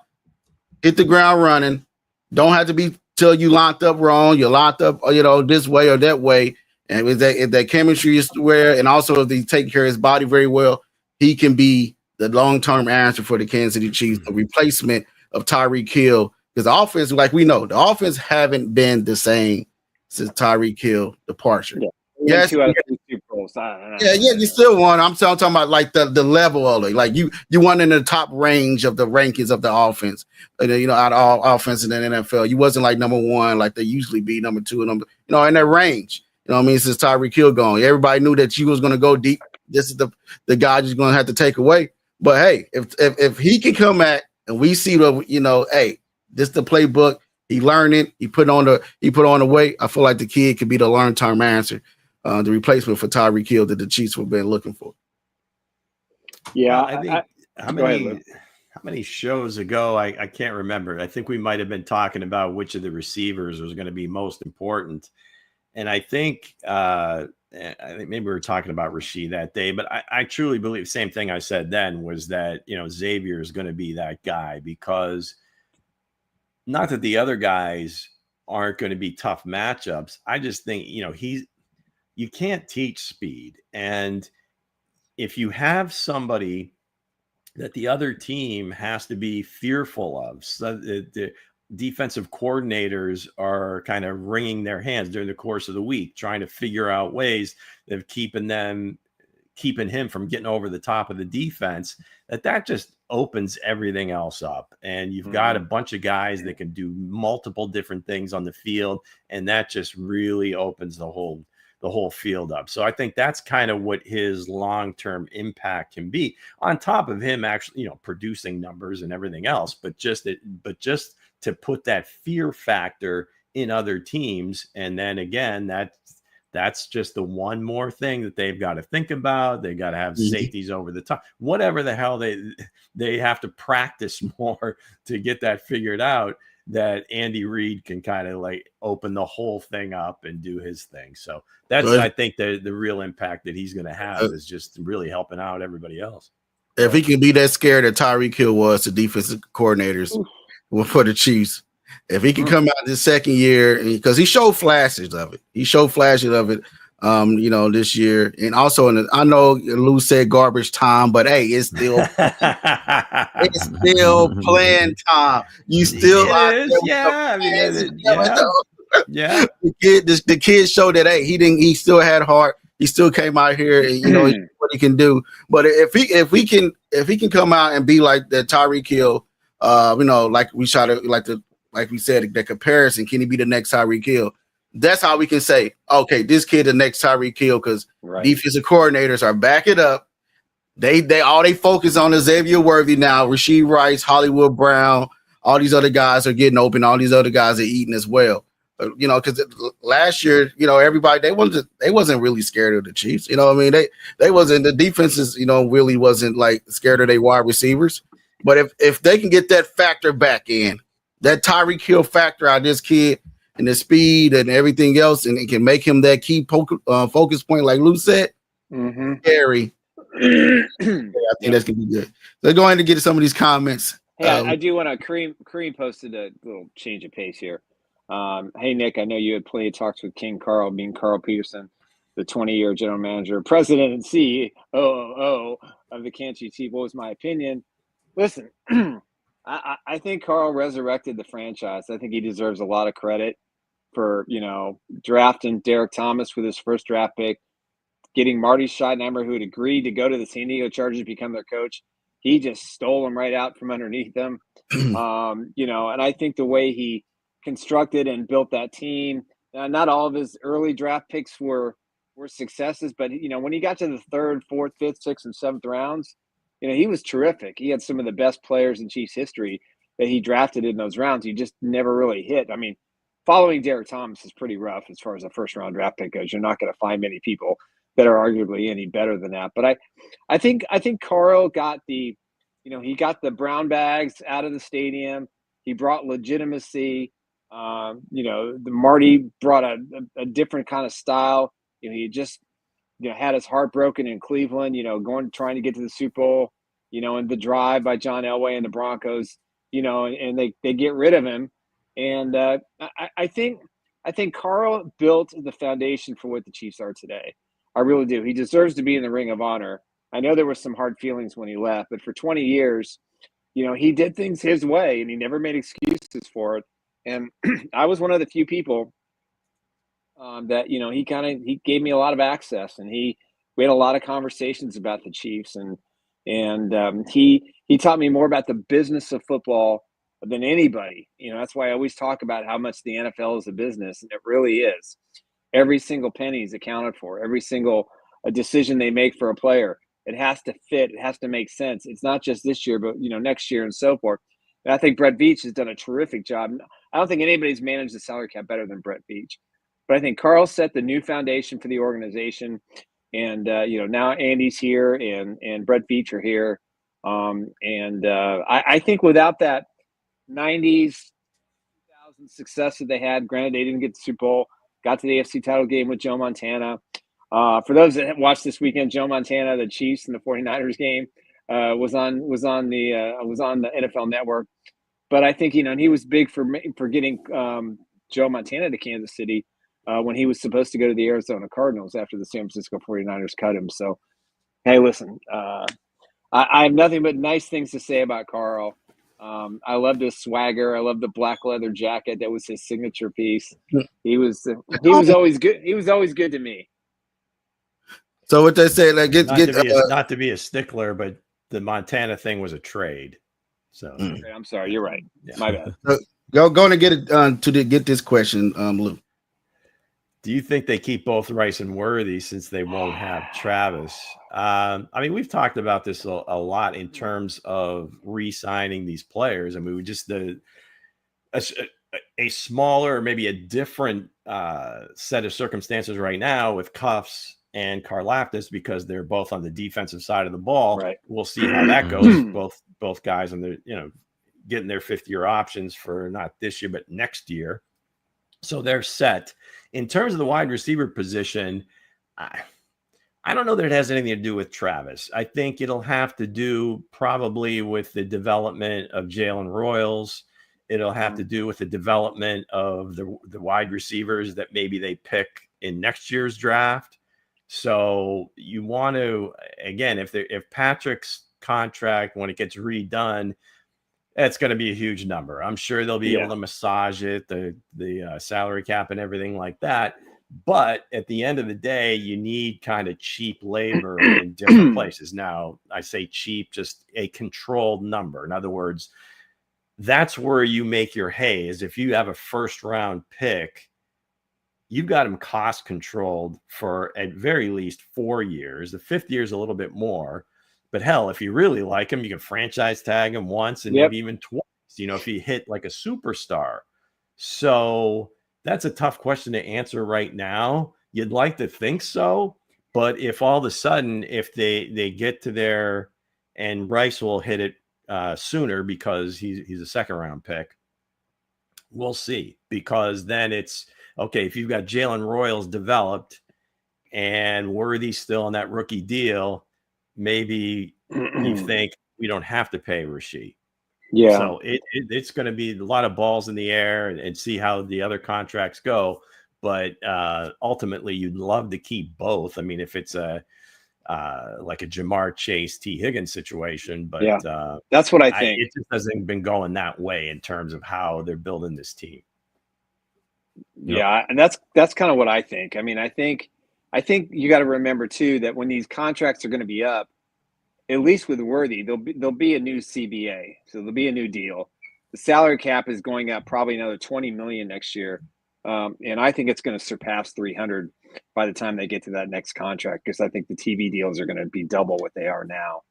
hit the ground running, don't have to be till you locked up wrong. You're locked up, you know, this way or that way. And if that chemistry is where, and also if they take care of his body very well, he can be the long-term answer for the Kansas City Chiefs, the replacement of Tyreek Hill. Because the offense, like we know, the offense haven't been the same since Tyreek Hill departure. Yeah. Yes, Two out of three Super Bowls. Yeah, you still won. I'm talking about like the level of it. Like you won in the top range of the rankings of the offense. You know, out of all offense in the NFL, you wasn't like number one like they usually be, number two, number, you know, in that range. You know what I mean? Since Tyreek Hill gone, everybody knew that you was going to go deep. This is the guy you're going to have to take away. But hey, if he can come back and we see what, you know, hey, this is the playbook. He learned it. He put on the weight. I feel like the kid could be the long-term answer, the replacement for Tyreek Hill that the Chiefs have been looking for. Yeah, I think how many shows ago, I can't remember. I think we might have been talking about which of the receivers was going to be most important. And I think maybe we were talking about Rasheed that day, but I truly believe the same thing I said then was that, you know, Xavier is going to be that guy, because not that the other guys aren't going to be tough matchups. I just think, you know, you can't teach speed. And if you have somebody that the other team has to be fearful of, so the defensive coordinators are kind of wringing their hands during the course of the week, trying to figure out ways of keeping him from getting over the top of the defense, that just opens everything else up. And you've got a bunch of guys that can do multiple different things on the field, and that just really opens the whole field up. So I think that's kind of what his long-term impact can be, on top of him actually, you know, producing numbers and everything else, but just to put that fear factor in other teams. And then again, that's just the one more thing that they've got to think about. They got to have safeties over the top, whatever the hell they have to practice more to get that figured out, that Andy Reid can kind of like open the whole thing up and do his thing. So that's, I think, the real impact that he's going to have is just really helping out everybody else. If he can be that scared that Tyreek Hill was to defensive coordinators for the Chiefs, if he can come out this second year, because he showed flashes of it. You know, this year. And also, I know Lou said garbage time, but hey, it's still playing time. You still The kid showed that, hey, he still had heart. He still came out here and, you know, what he can do. But if he can come out and be like the Tyreek Hill, you know, like we said, the comparison, can he be the next Tyreek Hill? That's how we can say, okay, this kid the next Tyreek Hill, because defensive coordinators are back it up. They focus on is Xavier Worthy now, Rashee Rice, Hollywood Brown, all these other guys are getting open, all these other guys are eating as well. You know, because last year, you know, everybody they wasn't really scared of the Chiefs. You know what I mean? They wasn't, the defenses, you know, really wasn't like scared of their wide receivers. But if they can get that factor back in, that Tyreek Hill factor out of this kid, and the speed and everything else, and it can make him that key focus point, like Lou said, scary. I think that's gonna be good. So go ahead and get some of these comments. Hey, I do want to. Kareem posted a little change of pace here. Hey Nick, I know you had plenty of talks with King Carl, being Carl Peterson, the 20-year general manager, president, and COO of the Kansas City Chiefs. What was my opinion? Listen, I think Carl resurrected the franchise. I think he deserves a lot of credit for, you know, drafting Derek Thomas with his first draft pick, getting Marty Schottenheimer, who had agreed to go to the San Diego Chargers, become their coach. He just stole him right out from underneath them. You know, and I think the way he constructed and built that team, not all of his early draft picks were successes, but, you know, when he got to the 3rd, 4th, 5th, 6th, and 7th rounds, you know, he was terrific. He had some of the best players in Chiefs history that he drafted in those rounds. He just never really hit. I mean, following Derek Thomas is pretty rough as far as a first-round draft pick goes. You're not going to find many people that are arguably any better than that. But I think Carl got he got the brown bags out of the stadium. He brought legitimacy. The Marty brought a different kind of style. He just had his heart broken in Cleveland. Trying to get to the Super Bowl. And the drive by John Elway and the Broncos. And they get rid of him. And I think Carl built the foundation for what the Chiefs are today. I really do. He deserves to be in the Ring of Honor. I know there were some hard feelings when he left, but for 20 years, he did things his way and he never made excuses for it. And I was one of the few people that, he gave me a lot of access, and we had a lot of conversations about the Chiefs, and he taught me more about the business of football than anybody. That's why I always talk about how much the NFL is a business, and it really is. Every single penny is accounted for. Every single decision they make for a player, it has to fit. It has to make sense. It's not just this year, but next year and so forth. And I think Brett Veach has done a terrific job. I don't think anybody's managed the salary cap better than Brett Veach, but I think Carl set the new foundation for the organization. And now Andy's here and Brett Veach are here. I think without that 90s, 2000 success that they had, granted they didn't get the Super Bowl, got to the AFC title game with Joe Montana. For those that watched this weekend, Joe Montana, the Chiefs and the 49ers game, was on the NFL Network. But I think and he was big for getting Joe Montana to Kansas City when he was supposed to go to the Arizona Cardinals after the San Francisco 49ers cut him. So, hey, listen, I have nothing but nice things to say about Carl. I loved his swagger. I loved the black leather jacket. That was his signature piece. He was always good. He was always good to me. So what they say, like, not to be a stickler, but the Montana thing was a trade. So okay, I'm sorry, you're right. Yeah. My bad. Going to get it get this question, Lou. Do you think they keep both Rice and Worthy since they won't have Travis? We've talked about this a lot in terms of re-signing these players. We just a smaller, maybe a different set of circumstances right now with Cuffs and Karlaftis, because they're both on the defensive side of the ball. Right. We'll see how that goes. both guys on the getting their fifth-year options for not this year but next year. So they're set. In terms of the wide receiver position, I don't know that it has anything to do with Travis. I think it'll have to do probably with the development of Jalen Royals. It'll have to do with the development of the wide receivers that maybe they pick in next year's draft. So you want to, again, if Patrick's contract, when it gets redone, it's going to be a huge number. I'm sure they'll be able to massage it, the salary cap and everything like that. But at the end of the day, you need kind of cheap labor in different places. Now, I say cheap, just a controlled number. In other words, that's where you make your hay, is if you have a first round pick, you've got them cost controlled for at very least 4 years. The fifth year is a little bit more. But hell, if you really like him, you can franchise tag him once and maybe even twice, if you hit like a superstar. So that's a tough question to answer right now. You'd like to think so. But if all of a sudden, if they get to there, and Rice will hit it sooner because he's a second round pick, we'll see. Because then it's, okay, if you've got Jalen Royals developed and Worthy still on that rookie deal, maybe you think we don't have to pay Rasheed. Yeah. So it's going to be a lot of balls in the air and see how the other contracts go. But ultimately, you'd love to keep both. If it's like a Jamar Chase, T. Higgins situation, but that's what I think. It just hasn't been going that way in terms of how they're building this team. Yeah, and that's kind of what I think. I think you got to remember too that when these contracts are going to be up, at least with Worthy, there'll be a new CBA, so there'll be a new deal. The salary cap is going up probably another $20 million next year, and I think it's going to surpass 300 by the time they get to that next contract, because I think the TV deals are going to be double what they are now.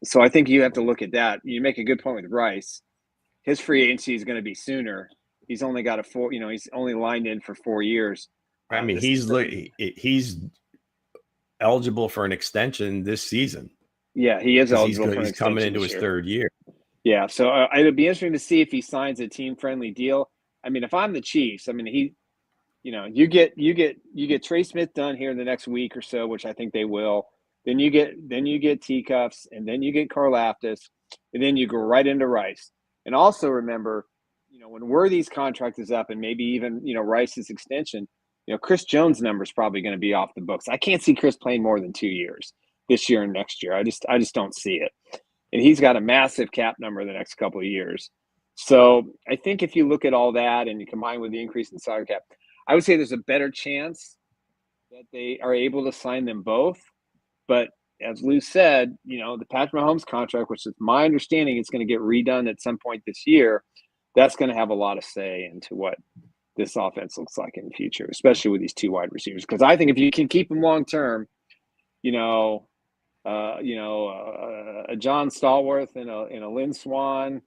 So I think you have to look at that. You make a good point with Rice. His free agency is going to be sooner. he's only got he's only lined in for 4 years. I mean, he's eligible for an extension this season. Yeah, he is eligible for an extension. He's coming into his third year. Yeah, so it'd be interesting to see if he signs a team-friendly deal. I mean, if I'm the Chiefs, I mean, you get Trey Smith done here in the next week or so, which I think they will. Then you get T-Cuffs, and then you get Karlaftis, and then you go right into Rice. And also remember, when Worthy's contract is up, and maybe even Rice's extension, Chris Jones' number is probably going to be off the books. I can't see Chris playing more than 2 years, this year and next year. I just don't see it. And he's got a massive cap number the next couple of years. So I think if you look at all that and you combine with the increase in salary cap, I would say there's a better chance that they are able to sign them both. But as Lou said, the Patrick Mahomes contract, which is my understanding, it's going to get redone at some point this year. That's going to have a lot of say into what this offense looks like in the future, especially with these two wide receivers. Because I think if you can keep them long term, a John Stallworth and a Lynn Swan,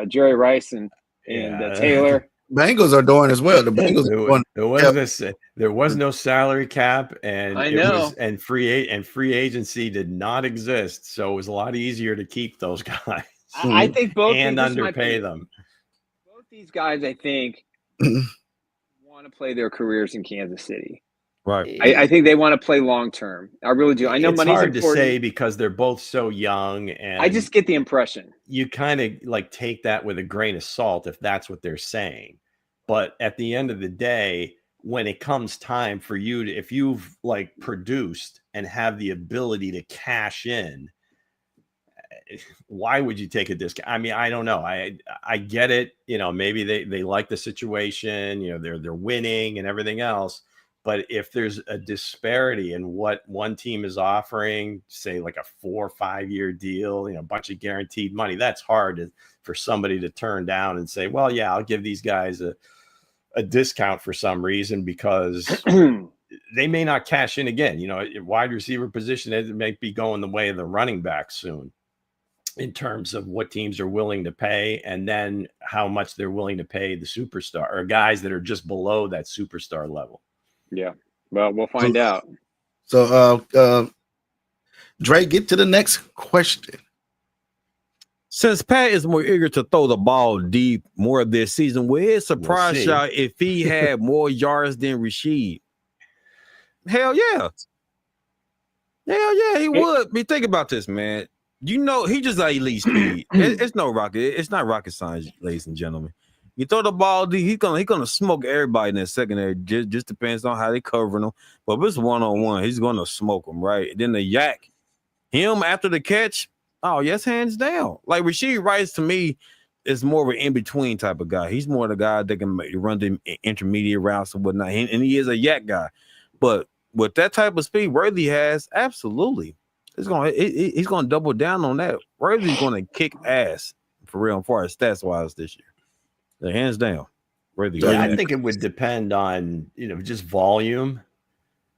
Jerry Rice and Taylor. Bengals are doing as well. The Bengals there was no salary cap, and I know. And free agency did not exist, so it was a lot easier to keep those guys. I think both and underpay them. Both these guys, I think, want to play their careers in Kansas City. Right. I think they want to play long term. I really do. I know money's hard important to say because they're both so young, and I just get the impression you kind of take that with a grain of salt if that's what they're saying. But at the end of the day, when it comes time for you to, if you've produced and have the ability to cash in, why would you take a discount? I mean, I don't know. I get it. Maybe they like the situation. They're winning and everything else. But if there's a disparity in what one team is offering, say like a 4 or 5 year deal, a bunch of guaranteed money, that's hard for somebody to turn down and say, well, yeah, I'll give these guys a discount for some reason because they may not cash in again. Wide receiver position, it may be going the way of the running back soon in terms of what teams are willing to pay and then how much they're willing to pay the superstar or guys that are just below that superstar level. Yeah, well, we'll find out. So, Dre, get to the next question. Since Pat is more eager to throw the ball deep more this season, will it surprise y'all if he had more yards than Rashid? Hell yeah. Hell yeah, he would. Think about this, man. He just got elite speed. It's not rocket science, ladies and gentlemen. You throw the ball deep, he's gonna smoke everybody in that secondary. Just depends on how they covering him. But if it's 1-on-1, he's gonna smoke him, right? And then the yak, him after the catch, oh yes, hands down. Like Rashid Rice to me is more of an in-between type of guy. He's more the guy that can run the intermediate routes and whatnot. And he is a yak guy. But with that type of speed Worthy has, absolutely. He's gonna double down on that. Worthy's gonna kick ass for real as far as stats wise this year. They're hands down. I think it would depend on, just volume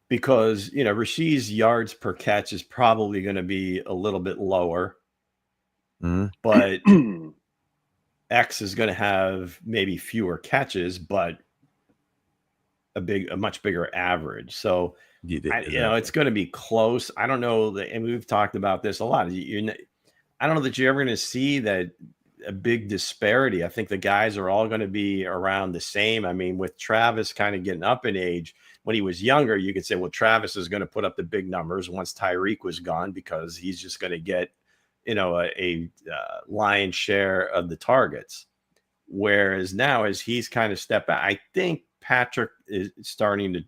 because, Rashid's yards per catch is probably going to be a little bit lower, but X is going to have maybe fewer catches, but a much bigger average. So, it's going to be close. I don't know that, and we've talked about this a lot. I don't know that you're ever going to see that a big disparity. I think the guys are all going to be around the same. I mean, with Travis kind of getting up in age, when he was younger, you could say, well, Travis is going to put up the big numbers once Tyreek was gone because he's just going to get, a lion's share of the targets. Whereas now, as he's kind of stepped back, I think Patrick is starting to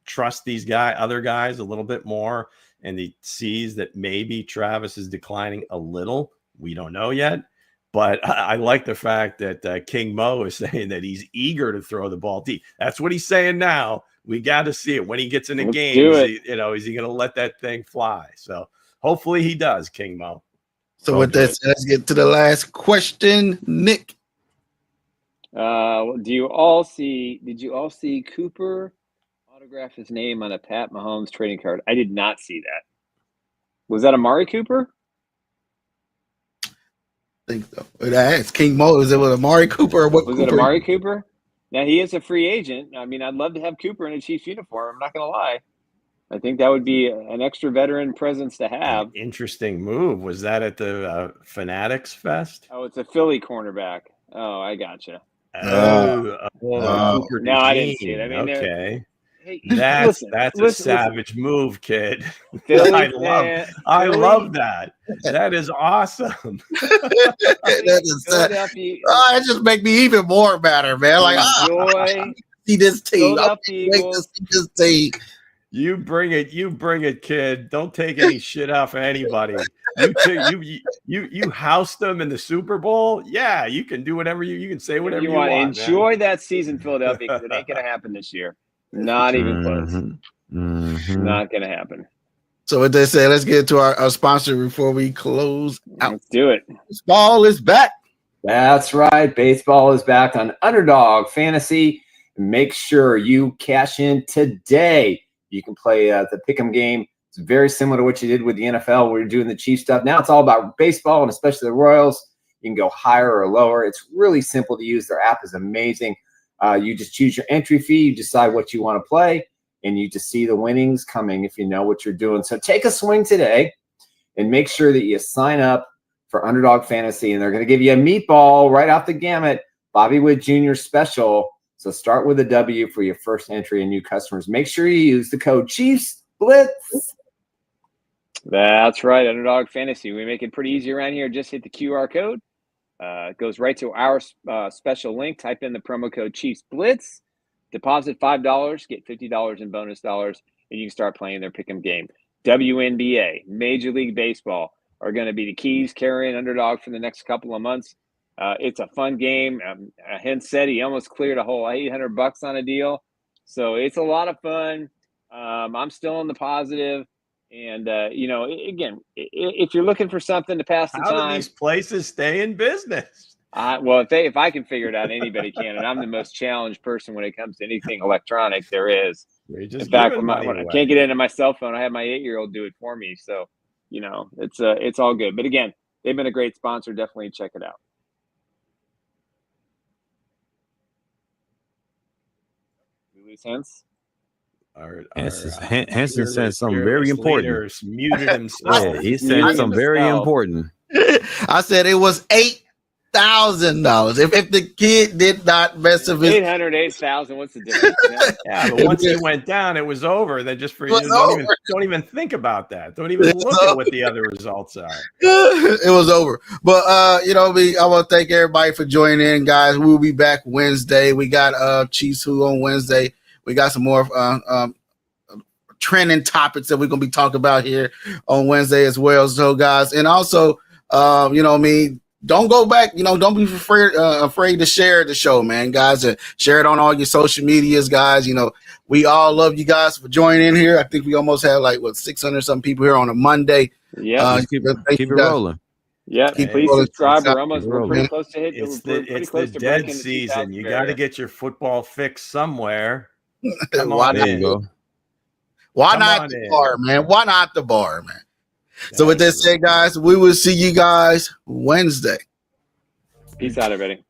trust these other guys a little bit more, and he sees that maybe Travis is declining a little. We don't know yet. But I like the fact that King Mo is saying that he's eager to throw the ball deep. That's what he's saying now. We got to see it when he gets in a game. Is he going to let that thing fly? So hopefully he does, King Mo. So with that, let's get to the last question, Nick. Did you all see Cooper autograph his name on a Pat Mahomes trading card? I did not see that. Was that Amari Cooper? think so. That's King Mo. Was it with Amari Cooper or what? Was it Amari Cooper? Now he is a free agent. I mean, I'd love to have Cooper in a Chiefs uniform. I'm not going to lie. I think that would be an extra veteran presence to have. Interesting move. Was that at the Fanatics Fest? Oh, it's a Philly cornerback. Oh, I gotcha. No, I didn't see it. I mean, okay. Hey, That's a savage move, kid. Philly, I love that. That is awesome. It just make me even more madder, man. Like, see this team. See this team. You bring it, kid. Don't take any shit off of anybody. You housed them in the Super Bowl. Yeah, you can do whatever you can say whatever you want. Enjoy that season, Philadelphia, because it ain't gonna happen this year. Not even close. Not gonna happen. So what they say, let's get to our sponsor before we close out. Let's do it. Baseball is back. That's right. Baseball is back on Underdog Fantasy. Make sure you cash in today. You can play the pick'em game. It's very similar to what you did with the NFL where you're doing the Chiefs stuff. Now it's all about baseball, and especially the Royals. You can go higher or lower. It's really simple to use. Their app is amazing. You just choose your entry fee. You decide what you want to play, and you just see the winnings coming if you know what you're doing. So take a swing today and make sure that you sign up for Underdog Fantasy, and they're going to give you a meatball right off the gamut, Bobby Wood Jr. special. So start with a W for your first entry and new customers. Make sure you use the code Chiefs Blitz. That's right, Underdog Fantasy. We make it pretty easy around here. Just hit the QR code. It goes right to our special link. Type in the promo code Chiefs Blitz. Deposit $5, get $50 in bonus dollars, and you can start playing their pick'em game. WNBA, Major League Baseball are going to be the keys carrying Underdog for the next couple of months. It's a fun game. Hense said he almost cleared a whole $800 on a deal. So it's a lot of fun. I'm still on the positive. And, again, if you're looking for something to pass the time. How do these places stay in business? Well, if I can figure it out, anybody can. And I'm the most challenged person when it comes to anything electronic there is. In fact, when I can't get into my cell phone, I have my 8-year-old do it for me. So, it's all good. But, again, they've been a great sponsor. Definitely check it out. Hense? Hansen said something very important. Muted himself. He said something very important. I said it was $8,000. If the kid did not mess with his 800, 8,000. What's the difference? Yeah, but once it went down, it was over. Then just for you, don't even think about that. Don't even look at what the other results are. It was over. But I want to thank everybody for joining in, guys. We'll be back Wednesday. We got Chiefs Who on Wednesday. We got some more trending topics that we're gonna be talking about here on Wednesday as well. So, guys, and also, don't go back. Don't be afraid to share the show, man, guys. And share it on all your social medias, guys. We all love you guys for joining in here. I think we almost have 600 something people here on a Monday. Yeah, keep it rolling. Yeah, please subscribe. We're pretty close to hit. It's the dead season. You got to get your football fix somewhere. Why not the bar, man? Why not the bar, man? So with that said, guys, we will see you guys Wednesday. Peace out, everybody.